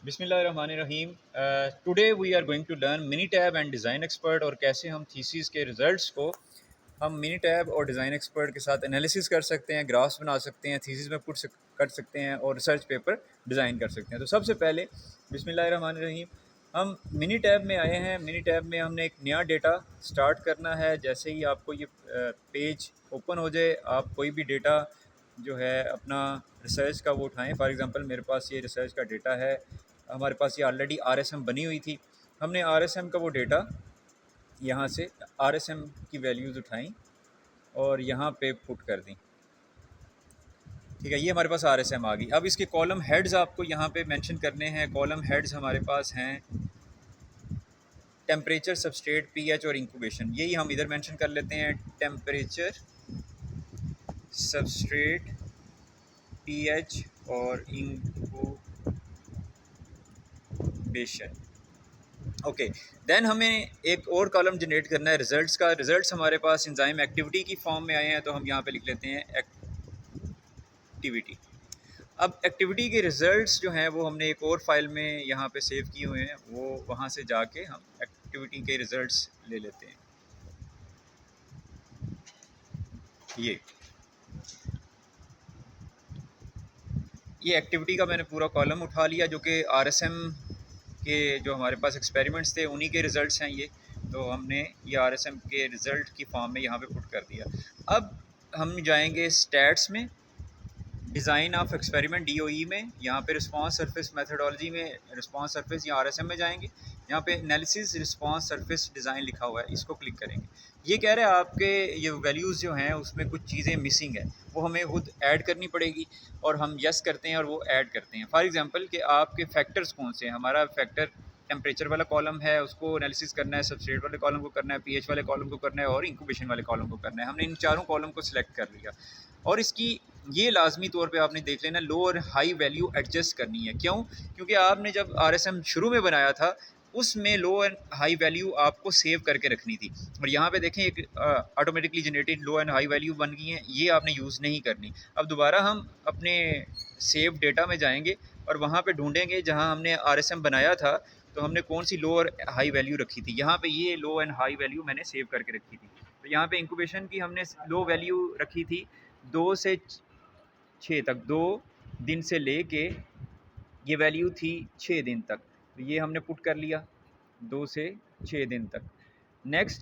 बिस्मिल्लाहिर्रहमानिर्रहीम। Today we are going to learn Minitab and Design Expert और कैसे हम थीसिस के रिजल्ट्स को हम मिनी टैब और डिज़ाइन एक्सपर्ट के साथ एनालिसिस कर सकते हैं, ग्राफ्स बना सकते हैं, थीसिस में कर सकते हैं और रिसर्च पेपर डिज़ाइन कर सकते हैं। तो सबसे पहले बिस्मिल्लाहिर्रहमानिर्रहीम, हम मिनी टैब में आए हैं। मिनी टैब में हमने एक नया डेटा स्टार्ट करना है। जैसे ही आपको ये पेज ओपन हो जाए, आप कोई भी डेटा जो है अपना रिसर्च का वो उठाएं। फॉर एग्ज़ाम्पल मेरे पास ये रिसर्च का डेटा है, हमारे पास ये ऑलरेडी आरएसएम बनी हुई थी। हमने आरएसएम का वो डेटा यहाँ से आरएसएम की वैल्यूज़ उठाई और यहाँ पे पुट कर दी। ठीक है, ये हमारे पास आरएसएम आ गई। अब इसके कॉलम हेड्स आपको यहाँ पे मेंशन करने हैं। कॉलम हेड्स हमारे पास हैं टेम्परेचर, सबस्ट्रेट, पीएच और इंक्यूबेशन। यही हम इधर मेंशन कर लेते हैं, टेम्परेचर, सबस्ट्रेट, पीएच और इंक्यूबेशन। ओके, देन हमें एक और कॉलम जनरेट करना है रिजल्ट्स का। रिजल्ट्स हमारे पास एंजाइम एक्टिविटी की फॉर्म में आए हैं, तो हम यहाँ पे लिख लेते हैं एक्टिविटी। अब एक्टिविटी के रिजल्ट्स जो हैं वो हमने एक और फाइल में यहाँ पे सेव किए हुए हैं, वो वहाँ से जाके हम एक्टिविटी के रिजल्ट्स ले लेते हैं। ये एक्टिविटी का मैंने पूरा कॉलम उठा लिया, जो कि आरएसएम के जो हमारे पास एक्सपेरिमेंट्स थे उन्हीं के रिज़ल्ट्स हैं ये। तो हमने ये आरएसएम के रिज़ल्ट की फॉर्म में यहाँ पे पुट कर दिया। अब हम जाएंगे स्टैट्स में, डिज़ाइन ऑफ एक्सपेरिमेंट डीओई में, यहाँ पे रिस्पांस सरफेस मेथडोलॉजी में रिस्पांस सरफेस या आरएसएम में जाएंगे। यहाँ पे एनालिसिस रिस्पांस सरफेस डिज़ाइन लिखा हुआ है, इसको क्लिक करेंगे। ये कह रहे हैं आपके ये वैल्यूज़ जो हैं उसमें कुछ चीज़ें मिसिंग है, वो हमें खुद ऐड करनी पड़ेगी। और हम यस करते हैं और वो ऐड करते हैं। फॉर एग्जांपल कि आपके फैक्टर्स कौन से हैं। हमारा फैक्टर टेम्परेचर वाला कॉलम है, उसको एनालिसिस करना है, सबस्ट्रेट वाले कॉलम को करना है, पीएच वाले कॉलम को करना है और इंक्यूबेशन वाले कॉलम को करना है। हमने इन चारों कॉलम को सिलेक्ट कर लिया और इसकी ये लाजमी तौर पे आपने देख लेना लो और हाई वैल्यू एडजस्ट करनी है। क्यों? क्योंकि आपने जब आरएसएम शुरू में बनाया था उसमें लो एंड हाई वैल्यू आपको सेव करके रखनी थी, और यहाँ पे देखें एक automatically generated low and high value बन गई हैं, ये आपने यूज़ नहीं करनी। अब दोबारा हम अपने सेव डेटा में जाएंगे और वहाँ पे ढूंढेंगे जहाँ हमने आरएसएम बनाया था, तो हमने कौन सी लो और हाई वैल्यू रखी थी। यहाँ पे ये लो एंड हाई वैल्यू मैंने सेव करके रखी थी। तो यहाँ पे इंक्यूबेशन की हमने लो वैल्यू रखी थी 2 से 6 तक, 2 दिन से ले के ये वैल्यू थी 6 दिन तक। तो ये हमने पुट कर लिया 2 से 6 दिन तक। नेक्स्ट